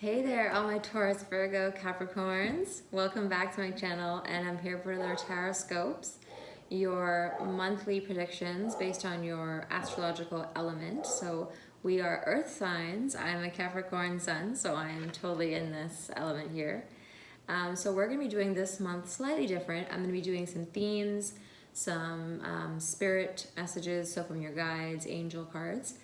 Hey there, all my Taurus, Virgo, Capricorns. Welcome back to my channel, and I'm here for their tarot scopes, your monthly predictions based on your astrological element. So we are earth signs. I'm a Capricorn sun, so I am totally in this element here. So we're going to be doing this month slightly different. I'm going to be doing some themes, some spirit messages, so from your guides, angel cards,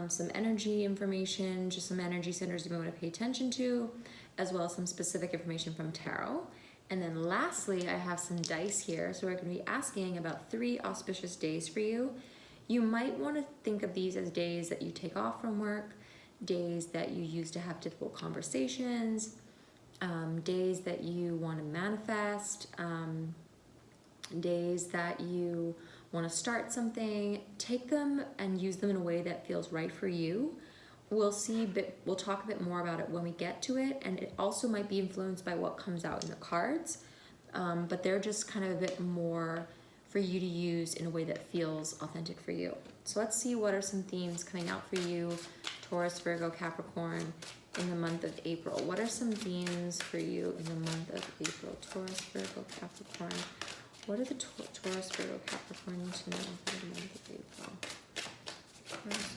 some energy information, just some energy centers you might want to pay attention to, as well as some specific information from tarot. And then lastly, I have some dice here. So we're going to be asking about 3 auspicious days for you. You might want to think of these as days that you take off from work, days that you use to have difficult conversations, days that you want to manifest, days that you want to start something. Take them and use them in a way that feels right for you. We'll talk a bit more about it when we get to it, and it also might be influenced by what comes out in the cards, but they're just kind of a bit more for you to use in a way that feels authentic for you. So let's see what are some themes coming out for you, Taurus, Virgo, Capricorn, in the month of April. What are some themes for you in the month of April? Taurus, Virgo, Capricorn. What are the Taurus, Virgo, Capricorn need to know for the month of April? Taurus,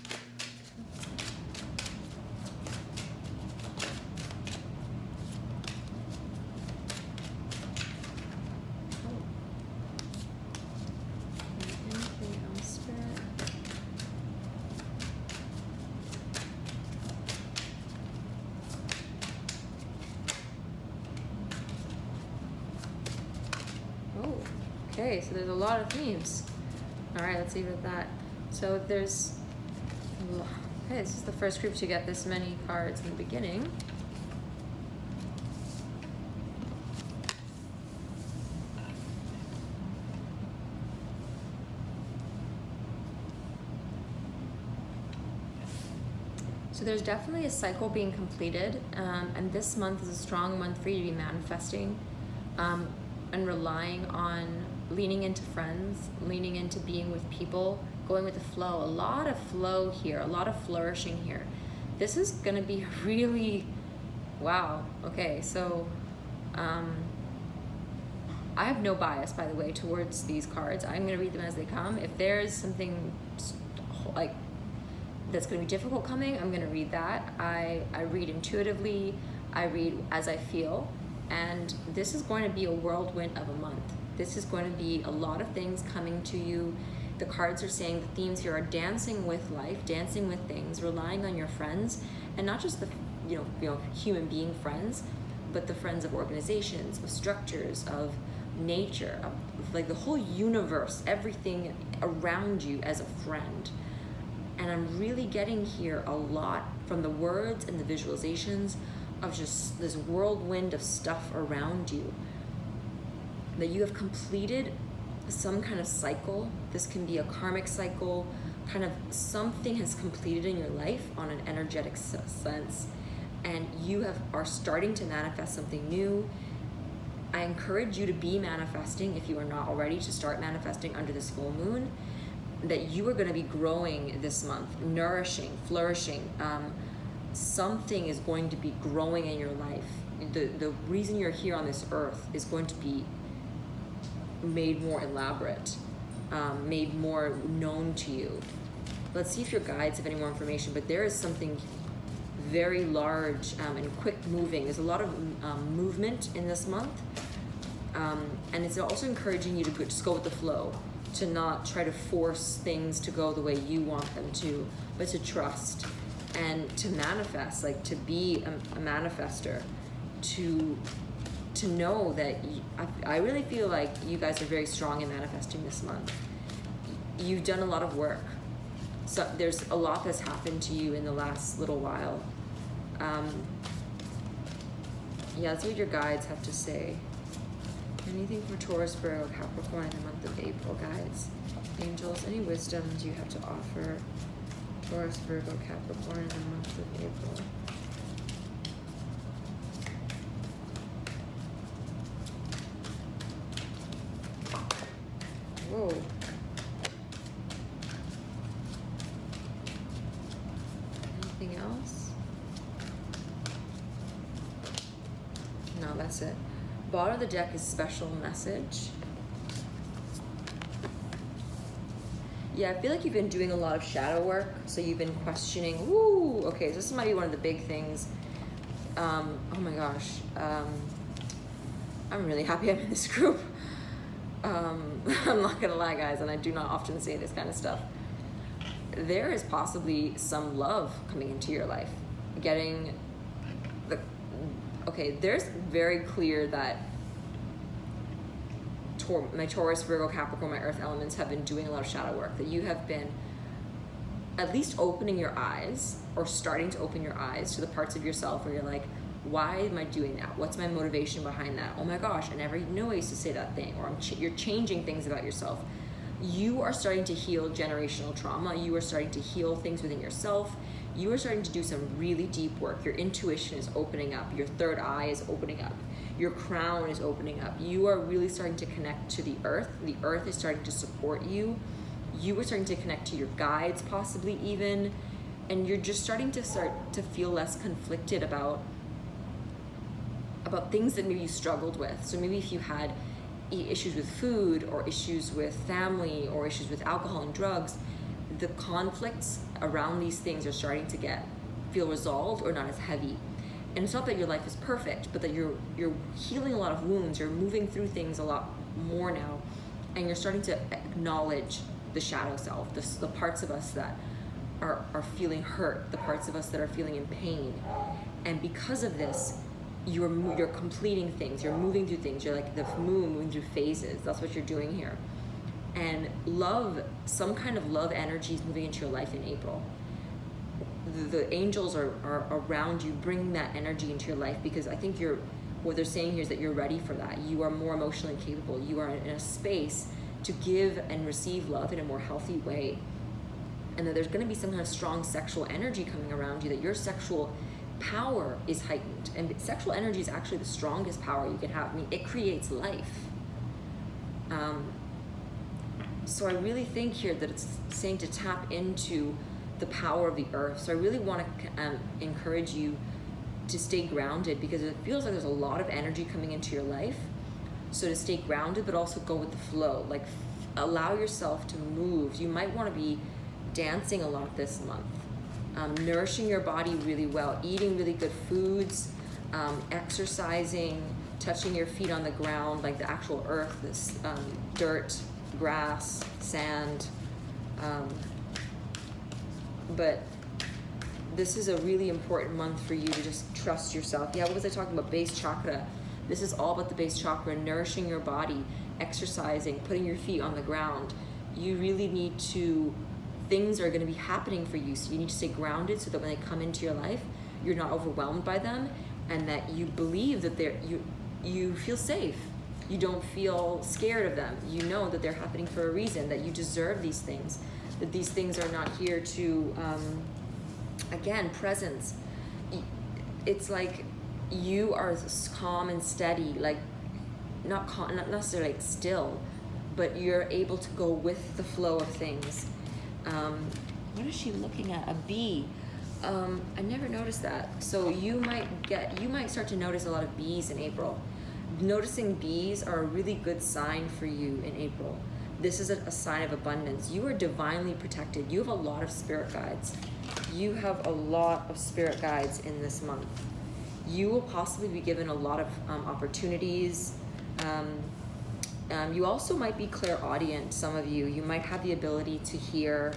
anything else, Spirit? Oh, okay, so there's a lot of themes. All right, let's leave it at that. So there's, okay, this is the first group to get this many cards in the beginning. So there's definitely a cycle being completed, and this month is a strong month for you to be manifesting and relying on leaning into friends, leaning into being with people, going with the flow. A lot of flow here, a lot of flourishing here. This is going to be really, wow. Okay, so I have no bias, by the way, towards these cards. I'm going to read them as they come. If there's something like that's going to be difficult coming, I'm going to read that. I read intuitively, I read as I feel, and this is going to be a whirlwind of a month. This is going to be a lot of things coming to you. The cards are saying the themes here are dancing with life, dancing with things, relying on your friends, and not just the human being friends, but the friends of organizations, of structures, of nature, of like the whole universe, everything around you as a friend. And I'm really getting here a lot from the words and the visualizations of just this whirlwind of stuff around you. That you have completed some kind of cycle. This can be a karmic cycle, kind of something has completed in your life on an energetic sense. And you are starting to manifest something new. I encourage you to be manifesting, if you are not already, to start manifesting under this full moon. That you are going to be growing this month, nourishing, flourishing. Something is going to be growing in your life. The reason you're here on this earth is going to be made more elaborate, made more known to you. Let's see if your guides have any more information, but there is something very large and quick moving. There's a lot of movement in this month, and it's also encouraging you to just go with the flow, to not try to force things to go the way you want them to, but to trust and to manifest, like to be a manifester, to know that I really feel like you guys are very strong in manifesting this month. You've done a lot of work. So there's a lot that's happened to you in the last little while. Yeah, let's see what your guides have to say. Anything for Taurus, Virgo, Capricorn in the month of April, guides, angels, any wisdoms you have to offer Taurus, Virgo, Capricorn in the month of April. Whoa. Anything else? that's it. Bottom of the deck is special message. Yeah, I feel like you've been doing a lot of shadow work, so you've been questioning, ooh, okay, so this might be one of the big things. Oh my gosh, I'm really happy I'm in this group. I'm not gonna lie, guys, and I do not often say this kind of stuff. There is possibly some love coming into your life. There's very clear that my Taurus, Virgo, Capricorn, my earth elements have been doing a lot of shadow work, that you have been at least opening your eyes or starting to open your eyes to the parts of yourself where you're like, why am I doing that? What's my motivation behind that? Oh my gosh, I never know I used to say that thing, or you're changing things about yourself. You are starting to heal generational trauma. You are starting to heal things within yourself. You are starting to do some really deep work. Your intuition is opening up. Your third eye is opening up. Your crown is opening up. You are really starting to connect to the earth. The earth is starting to support you. You are starting to connect to your guides, possibly even, and you're just starting to feel less conflicted about things that maybe you struggled with. So maybe if you had issues with food, or issues with family, or issues with alcohol and drugs, the conflicts around these things are starting to feel resolved or not as heavy. And it's not that your life is perfect, but that you're healing a lot of wounds. You're moving through things a lot more now, and you're starting to acknowledge the shadow self, the parts of us that are feeling hurt, the parts of us that are feeling in pain. And because of this, you're completing things, you're moving through things. You're like the moon moving through phases. That's what you're doing here. And love, some kind of love energy is moving into your life in April. The angels are around you, bringing that energy into your life, because I think what they're saying here is that you're ready for that. You are more emotionally capable. You are in a space to give and receive love in a more healthy way. And that there's going to be some kind of strong sexual energy coming around you, that your sexual power is heightened. And sexual energy is actually the strongest power you can have. I mean, it creates life. So I really think here that it's saying to tap into the power of the earth. So I really want to encourage you to stay grounded, because it feels like there's a lot of energy coming into your life. So to stay grounded, but also go with the flow. Like, allow yourself to move. You might want to be dancing a lot this month, nourishing your body really well, eating really good foods, exercising, touching your feet on the ground, like the actual earth, this dirt, grass, sand. But this is a really important month for you to just trust yourself. Yeah, what was I talking about? Base chakra. This is all about the base chakra, nourishing your body, exercising, putting your feet on the ground. You really need to, things are going to be happening for you, so you need to stay grounded so that when they come into your life, you're not overwhelmed by them, and that you believe that you feel safe. You don't feel scared of them. You know that they're happening for a reason, that you deserve these things, that these things are not here to, again, presence. It's like you are calm and steady, like not necessarily like still, but you're able to go with the flow of things. What is she looking at? A bee. I never noticed that. So you might start to notice a lot of bees in April. Noticing bees are a really good sign for you in April. This is a sign of abundance. You are divinely protected. You have a lot of spirit guides. You have a lot of spirit guides in this month. You will possibly be given a lot of opportunities. You also might be clairaudient, some of you. You might have the ability to hear,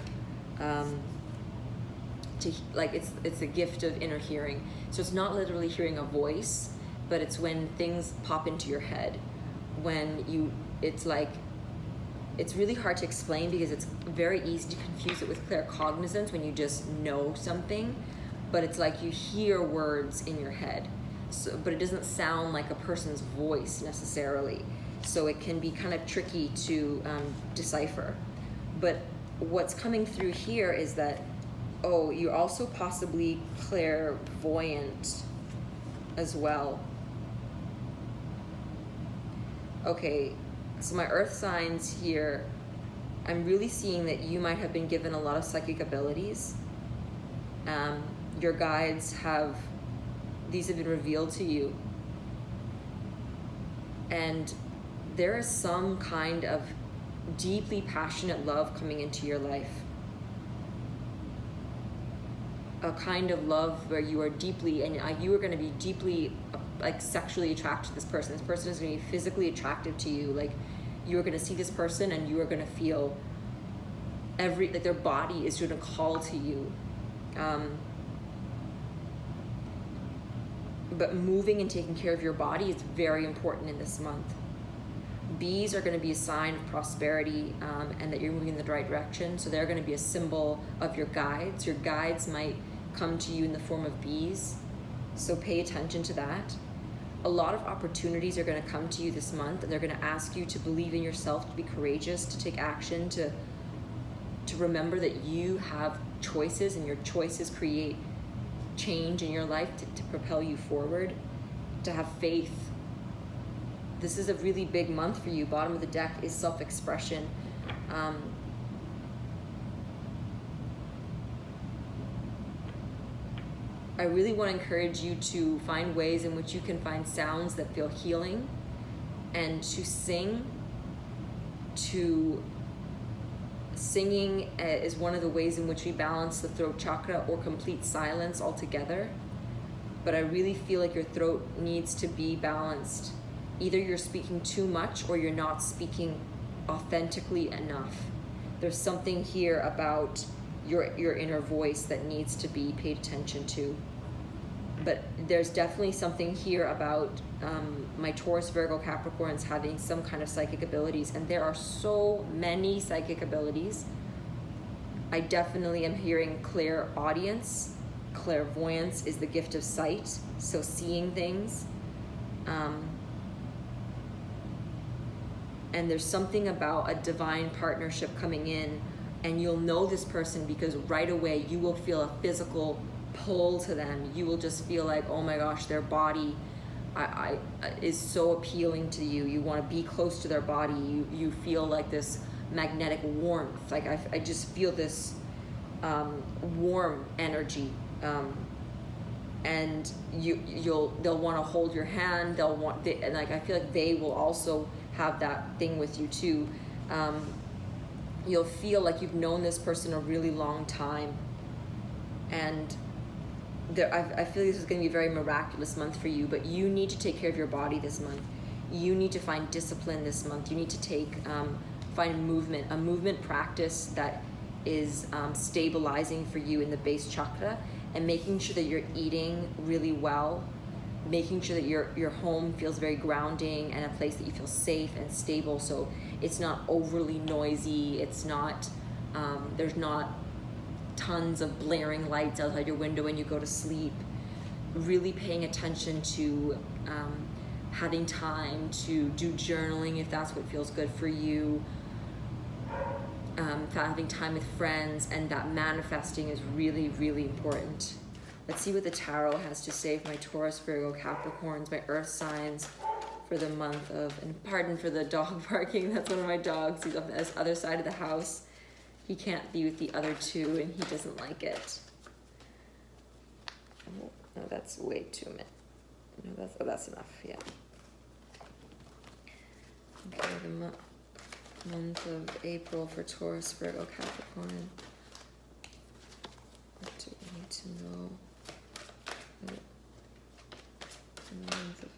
it's a gift of inner hearing. So it's not literally hearing a voice, but it's when things pop into your head. It's really hard to explain, because it's very easy to confuse it with claircognizance when you just know something, but it's like you hear words in your head. So, but it doesn't sound like a person's voice necessarily. So it can be kind of tricky to decipher. But what's coming through here is that, you're also possibly clairvoyant as well. Okay, so my earth signs here, I'm really seeing that you might have been given a lot of psychic abilities. Your guides these have been revealed to you. And there is some kind of deeply passionate love coming into your life. A kind of love where you are deeply, and you are going to be deeply like sexually attracted to this person. This person is going to be physically attractive to you. Like, you are going to see this person and you are going to feel like their body is going to call to you. But moving and taking care of your body is very important in this month. Bees are going to be a sign of prosperity, and that you're moving in the right direction. So they're going to be a symbol of your guides. Your guides might come to you in the form of bees. So pay attention to that. A lot of opportunities are going to come to you this month, and they're going to ask you to believe in yourself, to be courageous, to take action, to remember that you have choices, and your choices create change in your life to propel you forward, to have faith. This is a really big month for you. Bottom of the deck is self-expression. I really want to encourage you to find ways in which you can find sounds that feel healing, and to sing. Singing is one of the ways in which we balance the throat chakra, or complete silence altogether. But I really feel like your throat needs to be balanced. Either you're speaking too much or you're not speaking authentically enough. There's something here about your inner voice that needs to be paid attention to. But there's definitely something here about my Taurus, Virgo, Capricorns having some kind of psychic abilities, and there are so many psychic abilities. I definitely am hearing clairaudience. Clairvoyance is the gift of sight, so seeing things. And there's something about a divine partnership coming in, and you'll know this person because right away you will feel a physical pull to them. You will just feel like, oh my gosh, their body is so appealing to you. You want to be close to their body. You feel like this magnetic warmth. Like I just feel this warm energy, and they'll want to hold your hand. And like I feel like they will also have that thing with you too. You'll feel like you've known this person a really long time, and I feel like this is going to be a very miraculous month for you. But you need to take care of your body this month. You need to find discipline this month. You need to find a movement practice that is stabilizing for you in the base chakra, and making sure that you're eating really well, making sure that your home feels very grounding and a place that you feel safe and stable, so it's not overly noisy. It's not there's not tons of blaring lights outside your window when you go to sleep. Really paying attention to having time to do journaling if that's what feels good for you, having time with friends, and that manifesting is really, really important. Let's see what the tarot has to say for my Taurus, Virgo, Capricorns, my earth signs for the month of, and pardon for the dog barking, that's one of my dogs. He's on the other side of the house. He can't be with the other two, and he doesn't like it. Oh, no, that's way too much. No, that's enough, yeah. Okay, the month of April for Taurus, Virgo, Capricorn. What do we need to know? In the month of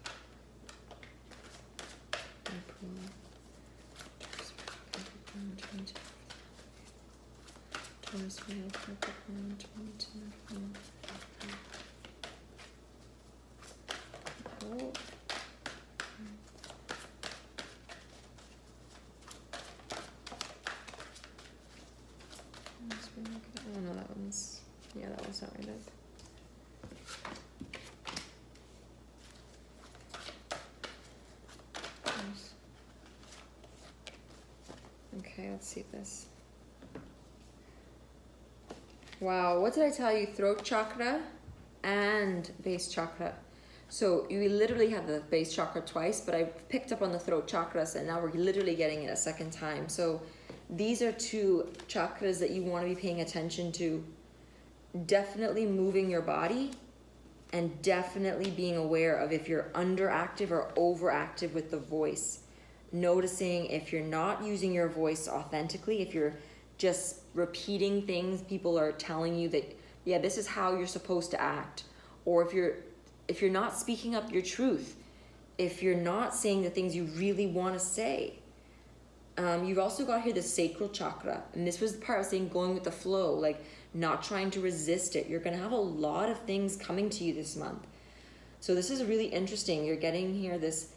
April, Taurus, Virgo, Capricorn, Taurus, Virgo, Capricorn, 22. Oh. Oh no, that one's, yeah, that one's not right up. Okay, let's see this. Wow, what did I tell you? Throat chakra and base chakra. So you literally have the base chakra twice, but I picked up on the throat chakras, and now we're literally getting it a second time. So these are two chakras that you want to be paying attention to. Definitely moving your body And definitely being aware of if you're underactive or overactive with the voice. Noticing if you're not using your voice authentically, if you're just repeating things people are telling you that, yeah, this is how you're supposed to act. Or if you're not speaking up your truth, if you're not saying the things you really want to say. You've also got here the sacral chakra. And this was the part I was saying, going with the flow, like not trying to resist it. You're going to have a lot of things coming to you this month. So this is really interesting. You're getting here this,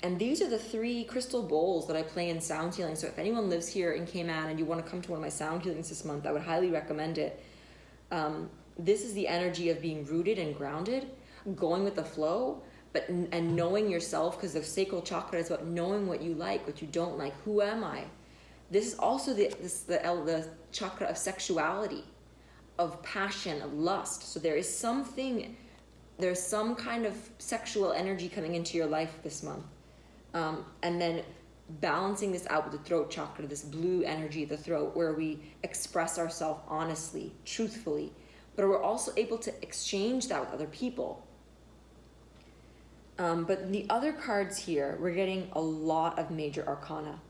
and these are the 3 crystal bowls that I play in sound healing. So if anyone lives here in Cayman and you want to come to one of my sound healings this month, I would highly recommend it. This is the energy of being rooted and grounded, going with the flow, and knowing yourself, because the sacral chakra is about knowing what you like, what you don't like. Who am I? This is also the chakra of sexuality, of passion, of lust. So there's some kind of sexual energy coming into your life this month. And then balancing this out with the throat chakra, this blue energy of the throat, where we express ourselves honestly, truthfully, but we're also able to exchange that with other people. But the other cards here, we're getting a lot of major arcana.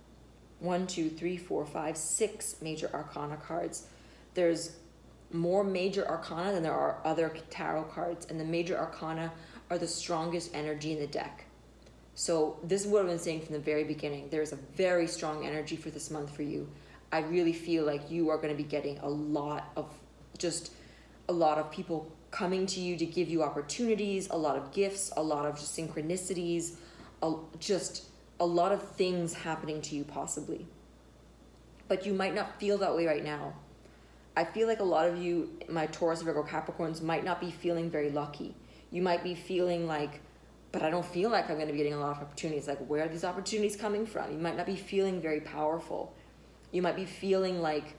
1, 2, 3, 4, 5, 6 major arcana cards. There's more major arcana than there are other tarot cards, and the major arcana are the strongest energy in the deck. So this is what I've been saying from the very beginning. There's a very strong energy for this month for you. I really feel like you are going to be getting a lot of people coming to you to give you opportunities, a lot of gifts, a lot of just synchronicities, just a lot of things happening to you possibly. But you might not feel that way right now. I feel like a lot of you, my Taurus, Virgo, Capricorns, might not be feeling very lucky. You might be feeling like, but I don't feel like I'm going to be getting a lot of opportunities. Like, where are these opportunities coming from? You might not be feeling very powerful. You might be feeling like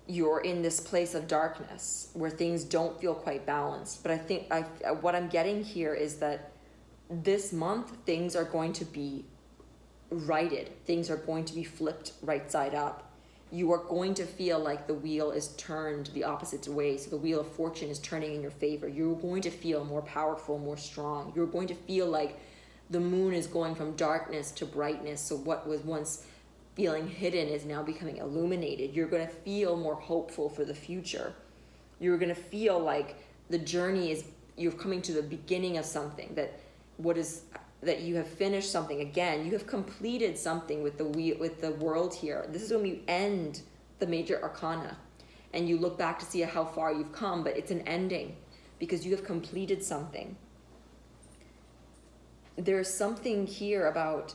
you're in this place of darkness where things don't feel quite balanced. But I think what I'm getting here is that this month, things are going to be righted. Things are going to be flipped right side up. You are going to feel like the wheel is turned the opposite way. So the wheel of fortune is turning in your favor. You're going to feel more powerful, more strong. You're going to feel like the moon is going from darkness to brightness. So what was once feeling hidden is now becoming illuminated. You're going to feel more hopeful for the future. You're going to feel like the journey is, you're coming to the beginning of something, that you have finished something. Again, you have completed something with the world here. This is when we end the major arcana and you look back to see how far you've come, but it's an ending because you have completed something. There's something here about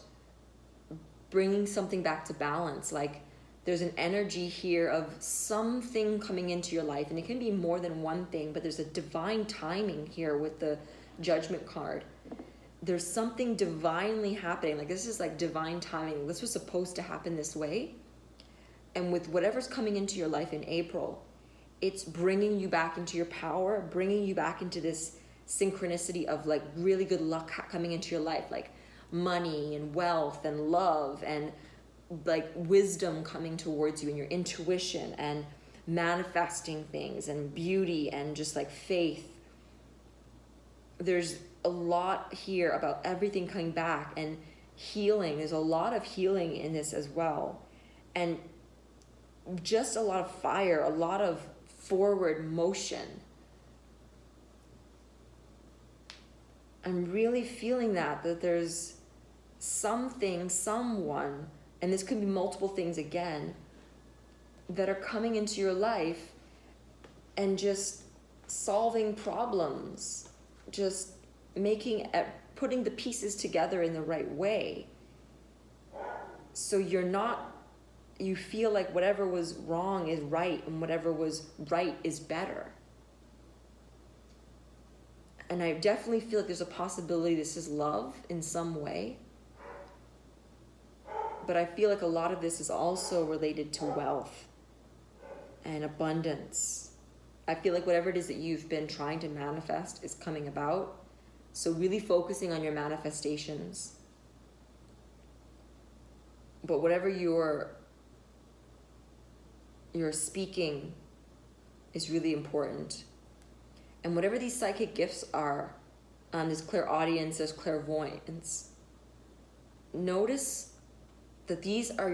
bringing something back to balance. Like there's an energy here of something coming into your life, and it can be more than one thing, but there's a divine timing here with the Judgment card. There's something divinely happening. Like this is like divine timing. This was supposed to happen this way. And with whatever's coming into your life in April, it's bringing you back into your power, bringing you back into this synchronicity of like really good luck coming into your life, like money and wealth and love and like wisdom coming towards you and your intuition and manifesting things and beauty and just like faith. There's a lot here about everything coming back and healing. There's a lot of healing in this as well. And just a lot of fire, a lot of forward motion. I'm really feeling that there's something, someone, and this could be multiple things again, that are coming into your life and just solving problems, just putting the pieces together in the right way. So you feel like whatever was wrong is right and whatever was right is better. And I definitely feel like there's a possibility this is love in some way. But I feel like a lot of this is also related to wealth and abundance. I feel like whatever it is that you've been trying to manifest is coming about. So really focusing on your manifestations. But whatever you're speaking is really important. And whatever these psychic gifts are, there's clairaudience, there's clairvoyance. Notice that these are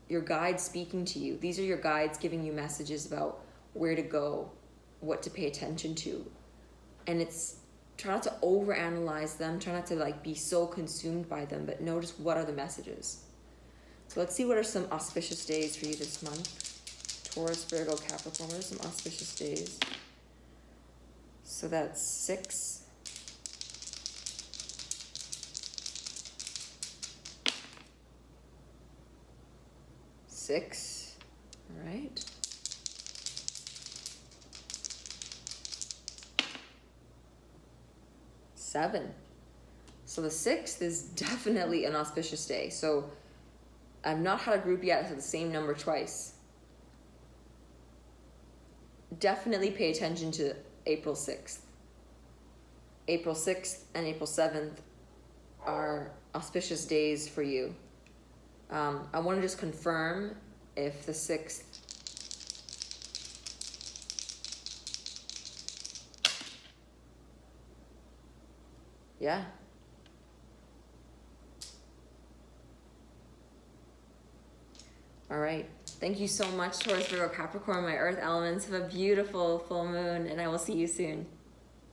your guides speaking to you. These are your guides giving you messages about where to go, what to pay attention to. And it's, try not to overanalyze them, try not to like be so consumed by them, but notice what are the messages. So let's see what are some auspicious days for you this month. Taurus, Virgo, Capricorn, what are some auspicious days? So that's 6. All right. 7. So the 6th is definitely an auspicious day. So I've not had a group yet with the same number twice. Definitely pay attention to April 6th. April 6th and April 7th are auspicious days for you. I want to just confirm if the 6th yeah. All right. Thank you so much, Taurus, Virgo, Capricorn, my earth elements. Have a beautiful full moon, and I will see you soon.